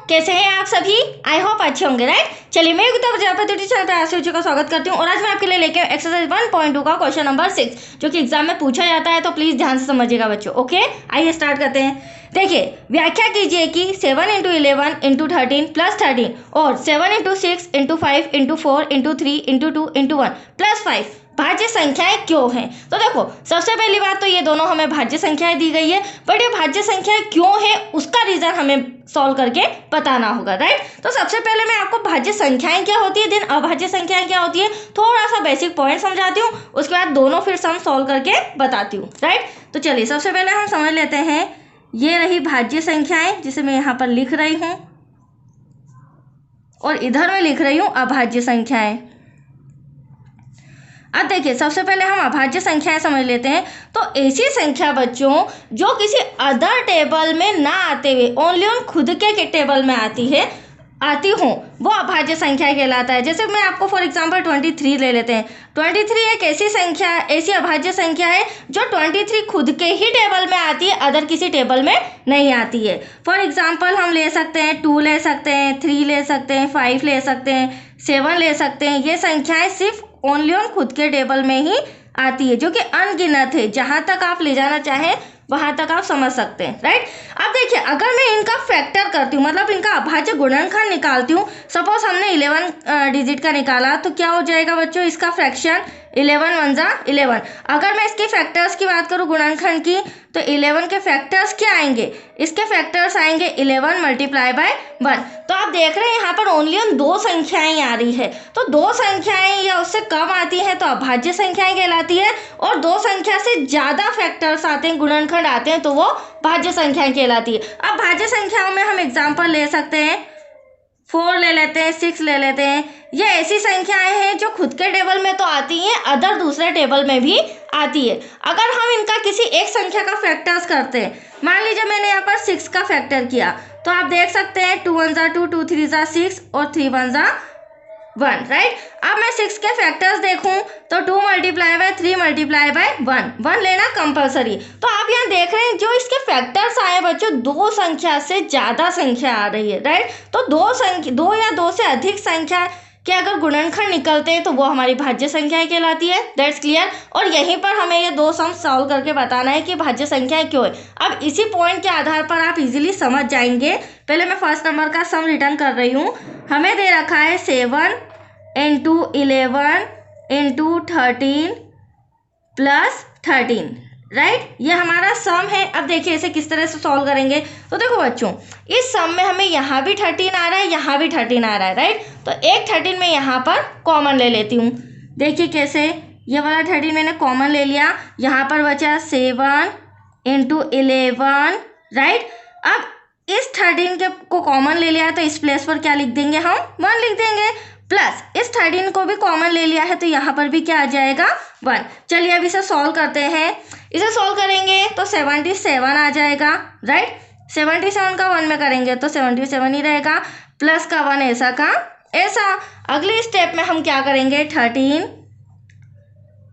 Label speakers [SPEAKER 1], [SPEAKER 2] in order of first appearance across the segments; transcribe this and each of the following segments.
[SPEAKER 1] कैसे हैं आप सभी? आई होप अच्छे होंगे, राइट। चलिए मैं युक्ता प्रजापति चैनल पर आशीष का स्वागत करती हूँ और आज मैं आपके लिए लेके एक्सरसाइज 1.2 का क्वेश्चन नंबर 6 जो कि एग्जाम में पूछा जाता है, तो प्लीज ध्यान से समझिएगा बच्चों। ओके, आइए स्टार्ट करते हैं। देखिए, व्याख्या कीजिए कि 7 × 11 × 13 + 13 और 7 × 6 × 5 × 4 × 3 × 2 × 1 + 5 भाज्य संख्याएं क्यों हैं। तो देखो, सबसे पहली बात तो ये दोनों हमें भाज्य संख्याएं दी गई है, बट ये भाज्य संख्याएं क्यों है उसका रीजन हमें सॉल्व करके बताना होगा, राइट। तो सबसे पहले मैं आपको भाज्य संख्याएं क्या होती है, देन अभाज्य संख्याएं क्या होती है, थोड़ा सा बेसिक पॉइंट समझाती हूँ, उसके बाद दोनों फिर सम सॉल्व करके बताती हूँ, राइट। तो चलिए सबसे पहले हम समझ लेते हैं, ये रही भाज्य संख्याएं जिसे मैं यहाँ पर लिख रही हूँ और इधर मैं लिख रही हूँ अभाज्य संख्याएं। अब देखिए, सबसे पहले हम अभाज्य संख्याएं समझ लेते हैं। तो ऐसी संख्या बच्चों जो किसी अदर टेबल में ना आते हुए ओनली ऑन खुद के टेबल में आती हूँ, वो अभाज्य संख्या कहलाता है। जैसे मैं आपको फॉर एग्जांपल 23 ले लेते हैं। 23 एक ऐसी अभाज्य संख्या है जो 23 खुद के ही टेबल में आती है, अदर किसी टेबल में नहीं आती है। फॉर एग्जांपल हम ले सकते हैं 2 ले सकते हैं, 3 ले सकते हैं, 5 ले सकते हैं, 7 ले सकते हैं। ये संख्याएं सिर्फ ओनली ऑन खुद के टेबल में ही आती है, जो कि अनगिनत है। जहां तक आप ले जाना चाहें वहां तक आप समझ सकते हैं, राइट। अब देखिए, अगर मैं इनका फैक्टर करती हूँ, मतलब इनका अभाज्य गुणनखंड निकालती हूँ, सपोज हमने 11 डिजिट का निकाला, तो क्या हो जाएगा बच्चों इसका फ्रैक्शन 11 × 1 = 11। अगर मैं इसके फैक्टर्स की बात करूँ गुणनखंड की, तो 11 के फैक्टर्स क्या आएंगे, इसके फैक्टर्स आएंगे 11 × 1। तो आप देख रहे हैं यहाँ पर ओनली ऑन 2 संख्याएं आ रही है। तो 2 संख्याएं या उससे कम आती हैं तो अभाज्य संख्याएं कहलाती है, और 2 संख्या से ज्यादा फैक्टर्स आते हैं, गुणनखंड आते हैं, तो वो भाज्य संख्याएं कहलाती है। अब भाज्य संख्याओं में हम एग्जाम्पल ले सकते हैं, 4 ले लेते हैं, 6 ले लेते हैं। ये ऐसी संख्याएं हैं जो खुद के टेबल में तो आती हैं, अदर दूसरे टेबल में भी आती है। अगर हम इनका किसी एक संख्या का फैक्टर्स करते हैं, मान लीजिए मैंने यहाँ पर 6 का फैक्टर किया, तो आप देख सकते हैं 2 × 1 = 2, 2 × 3 = 6 और 3 × 1 = 1, राइट। अब मैं 6 के फैक्टर्स देखूं तो 2 × 3 × 1 लेना कंपलसरी। तो आप यहाँ देख रहे हैं जो इसके फैक्टर्स आए बच्चों, 2 संख्या से ज्यादा संख्या आ रही है, राइट। तो 2 या 2 से अधिक संख्या के अगर गुणनखंड निकलते हैं तो वो हमारी भाज्य संख्याएं कहलाती है। That's clear. और यहीं पर हमें ये 2 सम सॉल्व करके बताना है कि भाज्य संख्याएं क्यों है। अब इसी पॉइंट के आधार पर आप इजीली समझ जाएंगे। पहले मैं फर्स्ट नंबर का सम रिटर्न कर रही हूँ। हमें दे रखा है 7 × 11 × 13 + 13, राइट। ये हमारा सम है। अब देखिए इसे किस तरह से सॉल्व करेंगे। तो देखो बच्चों, इस सम में हमें यहाँ भी 13 आ रहा है, यहाँ भी 13 आ रहा है, राइट। तो एक 13 मैं यहाँ पर कॉमन ले लेती हूँ। देखिए कैसे, ये वाला 13 मैंने कॉमन ले लिया, यहाँ पर बचा 7 × 11, राइट। अब इस 13 को कॉमन ले लिया तो इस प्लेस पर क्या लिख देंगे, हम 1 लिख देंगे। प्लस इस 13 को भी कॉमन ले लिया है तो यहाँ पर भी क्या आ जाएगा, 1। चलिए अब इसे सॉल्व करते हैं। इसे सॉल्व करेंगे तो 77 आ जाएगा, राइट। 77 का 1 में करेंगे तो 77 ही रहेगा, प्लस का 1 ऐसा का ऐसा। अगले स्टेप में हम क्या करेंगे, 13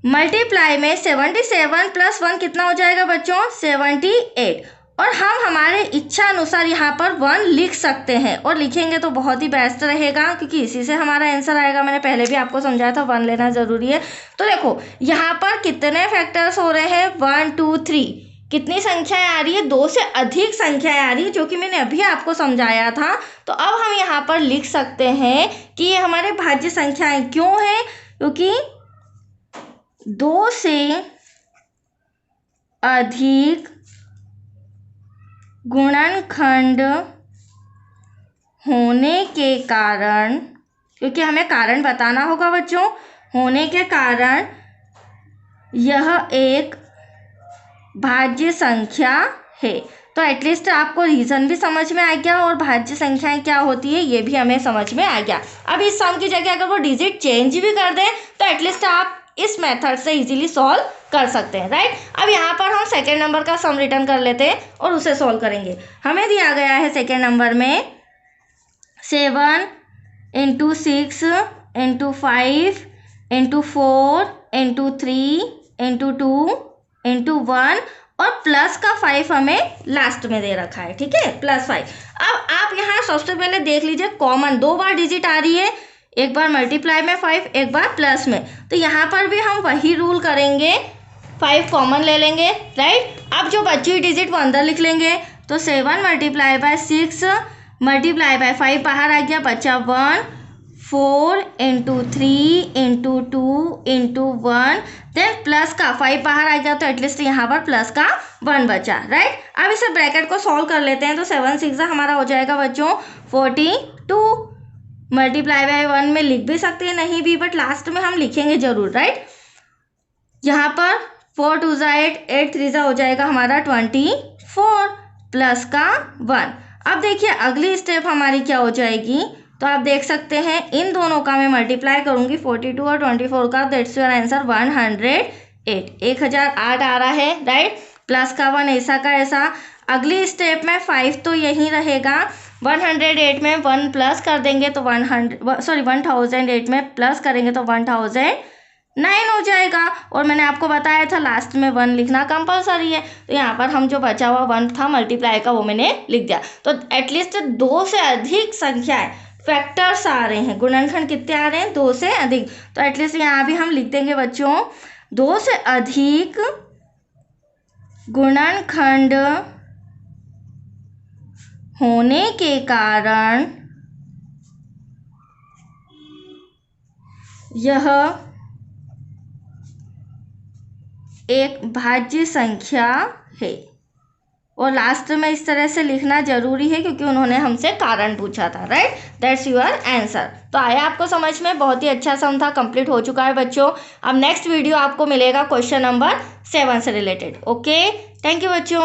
[SPEAKER 1] मल्टीप्लाई में 77 + 1 कितना हो जाएगा बच्चों, 78। और हम हमारे इच्छा अनुसार यहाँ पर 1 लिख सकते हैं, और लिखेंगे तो बहुत ही बेस्ट रहेगा क्योंकि इसी से हमारा आंसर आएगा। मैंने पहले भी आपको समझाया था 1 लेना जरूरी है। तो देखो यहाँ पर कितने फैक्टर्स हो रहे हैं, 1 2 3। कितनी संख्याएं आ रही है, 2 से अधिक संख्याएं आ रही है, जो कि मैंने अभी आपको समझाया था। तो अब हम यहाँ पर लिख सकते हैं कि ये हमारे भाज्य संख्याएं क्यों है, क्योंकि 2 से अधिक गुणनखंड होने के कारण, क्योंकि हमें कारण बताना होगा बच्चों, होने के कारण यह एक भाज्य संख्या है। तो एटलीस्ट आपको रीजन भी समझ में आ गया और भाज्य संख्याएं क्या होती है ये भी हमें समझ में आ गया। अब इस सम की जगह अगर वो डिजिट चेंज भी कर दें तो एटलीस्ट आप इस मेथड से इजीली सॉल्व कर सकते हैं, राइट। अब यहाँ पर हम सेकेंड नंबर का सम रिटर्न कर लेते हैं और उसे सॉल्व करेंगे। हमें दिया गया है सेकेंड नंबर में 7 × 6 × 5 × 4 × 3 × 2 × 1 और प्लस का 5 हमें लास्ट में दे रखा है, ठीक है, +5। अब आप यहाँ सबसे पहले देख लीजिए कॉमन 2 बार डिजिट आ रही है, एक बार मल्टीप्लाई में 5, एक बार प्लस में। तो यहाँ पर भी हम वही रूल करेंगे, 5 कॉमन ले लेंगे, राइट। अब जो बची डिजिट वो अंदर लिख लेंगे। तो 7 मल्टीप्लाई बाय 6 मल्टीप्लाई बाय 5 बाहर आ गया, बचा 1, 4 into 3 into 2 into 1, then plus का 5 बाहर आ गया, तो एटलीस्ट यहाँ पर प्लस का 1 बचा, राइट। अब इसे ब्रैकेट को सॉल्व कर लेते हैं। तो 7 6 हमारा हो जाएगा बच्चों 42। मल्टीप्लाई बाय 1 में लिख भी सकते हैं, नहीं भी, बट लास्ट में हम लिखेंगे जरूर, राइट। यहाँ पर 4 2 8, 8 3 हो जाएगा हमारा 24 प्लस का 1। अब देखिए अगली स्टेप हमारी क्या हो जाएगी। तो आप देख सकते हैं इन दोनों का मैं मल्टीप्लाई करूंगी 42 और 24 का, दैट्स योर आंसर 108, 1008 आ रहा है, राइट। प्लस का 1 ऐसा का ऐसा। अगली स्टेप में 5 तो यही रहेगा, 108 में 1 प्लस कर देंगे तो 1008 में प्लस करेंगे तो 1009 हो जाएगा। और मैंने आपको बताया था लास्ट में 1 लिखना कंपलसरी है। तो यहाँ पर हम जो बचा हुआ 1 था मल्टीप्लाई का वो मैंने लिख दिया। तो एटलीस्ट 2 से अधिक संख्याएं, फैक्टर्स आ रहे हैं, गुणनखंड कितने आ रहे हैं, 2 से अधिक। तो एटलीस्ट यहाँ भी हम लिख देंगे बच्चों 2 से अधिक गुणनखंड होने के कारण यह एक भाज्य संख्या है। और लास्ट में इस तरह से लिखना जरूरी है क्योंकि उन्होंने हमसे कारण पूछा था, राइट। That's your answer. तो आया आपको समझ में, बहुत ही अच्छा सम था, कंप्लीट हो चुका है बच्चों। अब नेक्स्ट वीडियो आपको मिलेगा क्वेश्चन नंबर 7 से रिलेटेड। ओके, थैंक यू बच्चों।